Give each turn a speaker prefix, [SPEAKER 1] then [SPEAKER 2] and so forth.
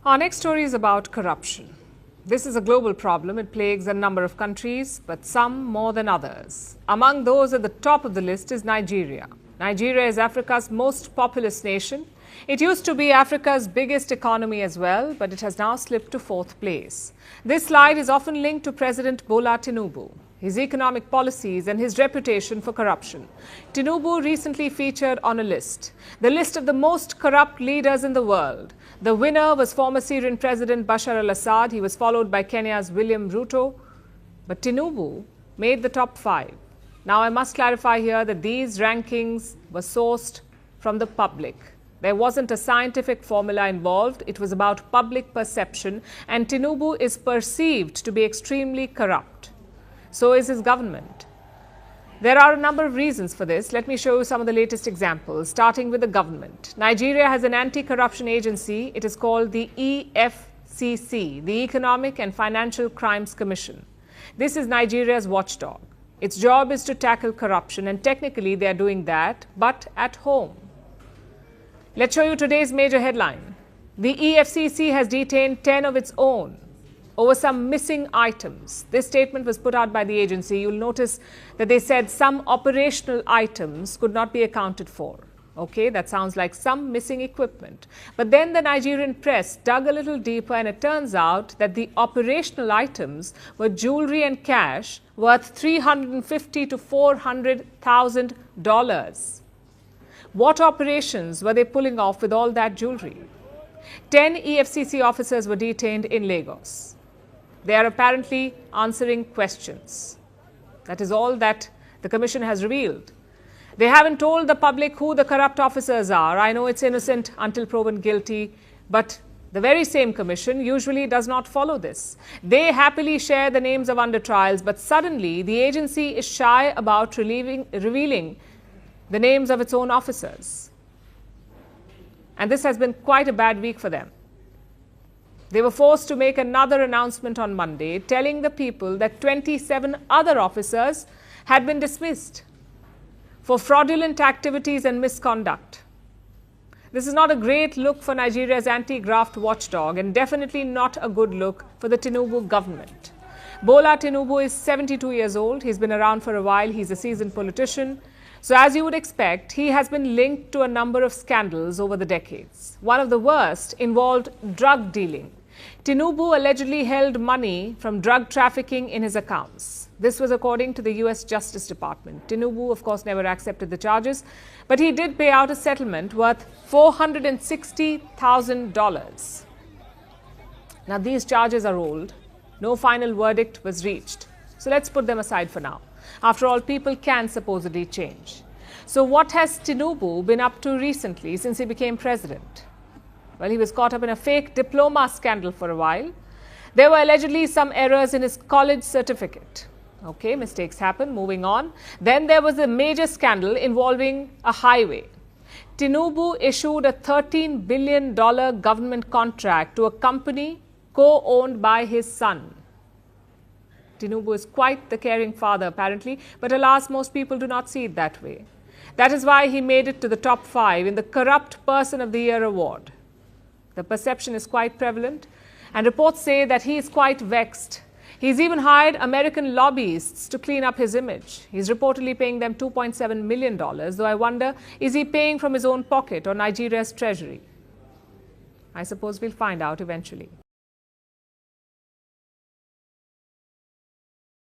[SPEAKER 1] Our next story is about corruption. This is a global problem. It plagues a number of countries, but some more than others. Among those at the top of the list is Nigeria. Nigeria is Africa's most populous nation. It used to be Africa's biggest economy as well, but it has now slipped to fourth place. This slide is often linked to President Bola Tinubu, his economic policies and his reputation for corruption. Tinubu recently featured on a list, the list of the most corrupt leaders in the world. The winner was former Syrian President Bashar al-Assad. He was followed by Kenya's William Ruto. But Tinubu made the top 5. Now, I must clarify here that these rankings were sourced from the public. There wasn't a scientific formula involved. It was about public perception, and Tinubu is perceived to be extremely corrupt. So is his government. There are a number of reasons for this. Let me show you some of the latest examples, starting with the government. Nigeria has an anti-corruption agency. It is called the EFCC, the Economic and Financial Crimes Commission. This is Nigeria's watchdog. Its job is to tackle corruption, and technically they are doing that, but at home. Let's show you today's major headline. The EFCC has detained 10 of its own over some missing items. This statement was put out by the agency. You'll notice that they said some operational items could not be accounted for. Okay, that sounds like some missing equipment. But then the Nigerian press dug a little deeper, and it turns out that the operational items were jewelry and cash worth $350,000 to $400,000. What operations were they pulling off with all that jewelry? 10 EFCC officers were detained in Lagos. They are apparently answering questions. That is all that the commission has revealed. They haven't told the public who the corrupt officers are. I know it's innocent until proven guilty, but the very same commission usually does not follow this. They happily share the names of under trials, but suddenly the agency is shy about revealing the names of its own officers. And this has been quite a bad week for them. They were forced to make another announcement on Monday, telling the people that 27 other officers had been dismissed for fraudulent activities and misconduct. This is not a great look for Nigeria's anti-graft watchdog, and definitely not a good look for the Tinubu government. Bola Tinubu is 72 years old. He's been around for a while. He's a seasoned politician. So as you would expect, he has been linked to a number of scandals over the decades. One of the worst involved drug dealing. Tinubu allegedly held money from drug trafficking in his accounts. This was according to the US Justice Department. Tinubu, of course, never accepted the charges, but he did pay out a settlement worth $460,000. Now, these charges are old. No final verdict was reached. So let's put them aside for now. After all, people can supposedly change. So what has Tinubu been up to recently since he became president? Well, he was caught up in a fake diploma scandal for a while. There were allegedly some errors in his college certificate. Okay, mistakes happen, moving on. Then there was a major scandal involving a highway. Tinubu issued a $13 billion government contract to a company co-owned by his son. Tinubu is quite the caring father, apparently, but alas, most people do not see it that way. That is why he made it to the top 5 in the Corrupt Person of the Year award. The perception is quite prevalent, and reports say that he is quite vexed. He's even hired American lobbyists to clean up his image. He's reportedly paying them $2.7 million, though I wonder, is he paying from his own pocket or Nigeria's treasury? I suppose we'll find out eventually.